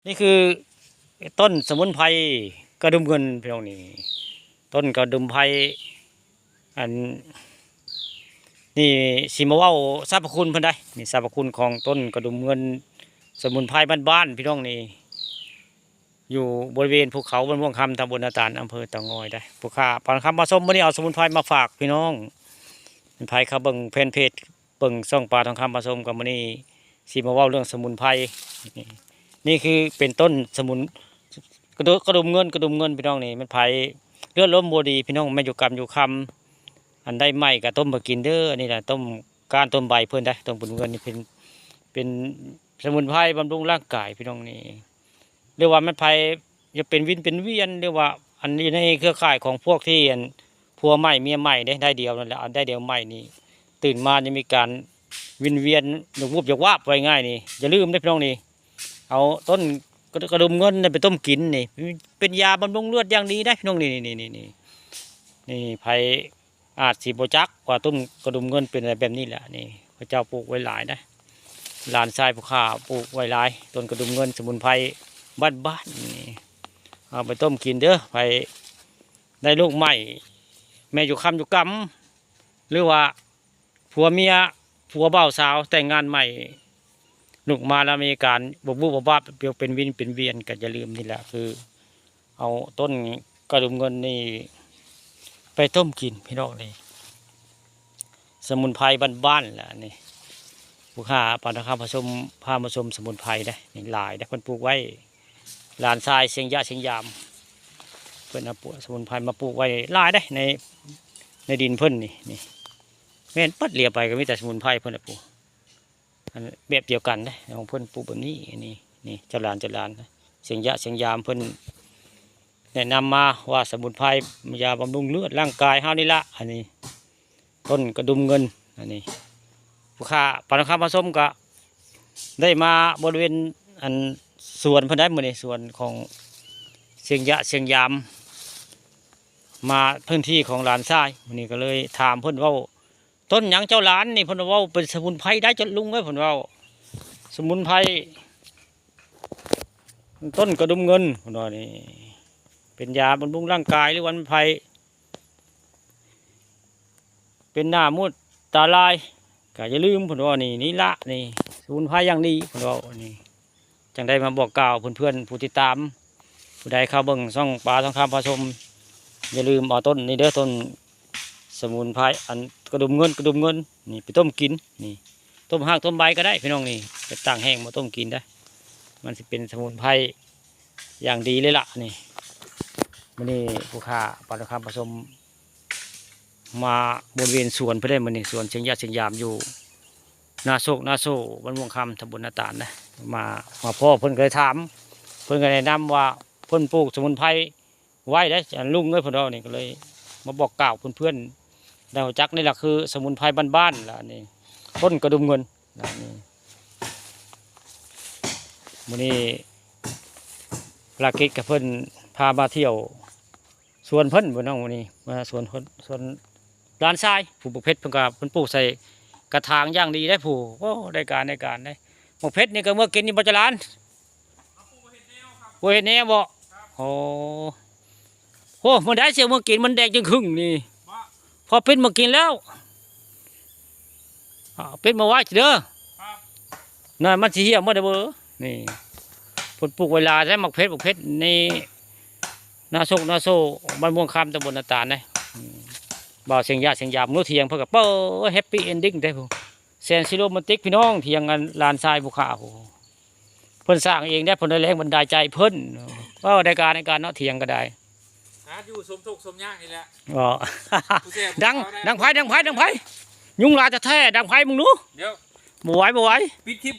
นี่คือต้นสมุนไพรกระดุมเงินพี่น้องนี่ต้นกระดุมไพรอันนี่สิมาเว้าสรรพคุณเพิ่นได้นี่สรรพคุณของต้นกระดุมเงินสมุนไพรบ้านๆพี่น้องนี่อยู่บริเวณภูเขาบนม่วงคำตำบลนาตาลอำเภอเตางอยได้ผู้ค้าปานคำมาส้มวันนี้เอาสมุนไพรมาฝากพี่น้องเป็นไพรเขาเบิ่งแฟนเพจเบิ่งช่องปลาทองคำมาส้มกับวันนี้สิมาเว้าเรื่องสมุนไพรนี่คือเป็นต้นสมุนกระดุมเงินพี่น้องนี่มันไผเลือดล้มบัวดีพี่น้องไม่อยู่กรรมอยู่คำอันได้ไหมกับต้มมากินเด้อนี่แหละต้มการต้มใบเพื่อนได้ต้มกระดุมเงินนี่เป็นสมุนไพรบำรุงร่างกายพี่น้องนี่เรียกว่ามันไผจะเป็นวินเป็นเวียนเรียกว่าอันนี้ในเครือข่ายของพวกที่ผัวใหม่เมียใหม่ได้เดียวนั่นแหละได้เดียวใหม่นี่ตื่นมาจะมีการวินเวียนหนุกวูบอยากวาบไว้ง่ายนี่อย่าลืมนะพี่น้องนี่เอาต้นกระดุมเงินไปต้มกินนี่เป็นยาบำรุงเลือดอย่างดีได้พี่น้องนี่ไผอาจสีโบจักว่าต้นกระดุมเงินเป็นอะไรแบบนี้แหละนี่พระเจ้าปลูกไว้หลายนะหลานชายผู้ข้าปลูกไว้หลายต้นกระดุมเงินสมุนไพรบ้านนี่เอาไปต้มกินเด้อไปได้ลูกใหม่แม่อยู่คำอยู่กำหรือว่าผัวเมียผัวเบาสาวแต่งงานใหม่ลูกมาแล้วมีการบุบบ้าเปลี่ยวเป็นวินเป็นเวียนกันอย่าลืมนี่แหละคือเอาต้นกระดุมเงินนี่ไปต้มกินพี่น้องนี่สมุนไพรบ้านๆแหละนี่ผู้ค้าปานข้าวผสมผ้าผสมสมุนไพรได้นี่หลายได้คนปลูกไว้ลานทรายเชียงยะเชียงยามเพื่อนเอาปลูกสมุนไพรมาปลูกไว้หลายได้ในดินเพิ่นนี่แม่นปัดเลียไปก็มีแต่สมุนไพรเพิ่นปลูกแบบเดียวกันนะของเพิ่นปลูกแบบนี้นี่เจริญเสียงยะเสียงยามเพิ่นแนะนำมาว่าสมุนไพรยาบำรุงเลือดร่างกายเฮานี่ละอันนี้ต้นกระดุมเงินอันนี้ผู้ค้าปานคำผสมก็ได้มาบริเวณอันสวนเพิ่นได้มื้อนี้สวนของเสียงยะเสียงยามมาพื้นที่ของหลานชายมื้อนี้ก็เลยถามเพิ่นว่าต้นหยังเจ้าหลานนี่เพิ่นว่าเป็นสมุนไพรได้จนลุงไว้เพิ่นว่าสมุนไพรต้นกระดุมเงินเพิ่นว่านี่เป็นยาบำรุงร่างกายหรือวันไพรเป็นหน้ามุดตาลายก็อย่าลืมเพิ่นว่านี่ละนี่สมุนไพรอย่างดีเพิ่นว่านี่จังได้มาบอกกล่าวเพื่อนผู้ติดตามผู้ใดเข้าเบิ่งช่องปลาทองคำผสมอย่าลืมเอาต้นนี่เด้อต้นสมุนไพรอันกระดุมเงินนี่ไปต้มกินนี่ต้มหากต้มใบก็ได้พี่น้องนี่ไปตั้งแห้งมาต้มกินได้มันจะเป็นสมุนไพรอย่างดีเลยล่ะนี่มันนี่ผู้ค้าปลาทองคำผสมมาบริเวณสวนเพื่อได้มันนี่สวนเชียงยะเชียงยามอยู่นาโซบ้านม่วงคำตำบลนาตาลนะมาพ่อเพิ่นเคยถามเพิ่นก็แนะนำว่าเพิ่นปลูกสมุนไพรไว้ได้ลุงเอ้ยเพิ่นเอานี่ก็เลยมาบอกกล่าวเพื่อนดาวจักนี่แหละคือสมุนไพรบ้านๆล่ะนี่ต้นกระดุมเงินนี่มื้อนี้ภารกิจกับเพิ่นพามาเที่ยวสวนเพิ่นบ่น้องมื้อนี้มาสวนร้านทรายผู้ปลูกเพชรเพิ่นก็เพิ่นปลูกใส่กระถางอย่างดีได้ผู้โอ้ได้การได้หมกเพชรนี่ก็เมื่อกินนี่บ่จะล้านบ่เฮ็ดแนวบ่โอ้โหมันได้เสียเมื่อกินมันแดงจึงครึ่งนี่พอเป็นมากินแล้วเป็นมาไว้เด้อนั่นมันสิเหี้ยหมดเด้อเบ้อนี่เพิ่นปลูกไว้หลายได้หมกเพชรนี่นาโซบ้านม่วงคำตำบลนาตาลนะบ่าวเสียงยะเสียงยามนู้เทียงเพื่อกับเป้แฮปปี้เอนดิ้งได้ผู้แซนซิโรแมนติกพี่น้องเทียงกันลานทรายภูเขาเพิ่นสร้างเองได้ผลได้แรงบันดาลใจเพิ่นก็ในการเนาะเทียงก็ได้อยู่สมทุกสมยากนี่แหละอ๋อดังไพ่ยุงลายจะแท้ดังไพ่มึงรู้เดี๋ยวบ่ไหวปิดคลิป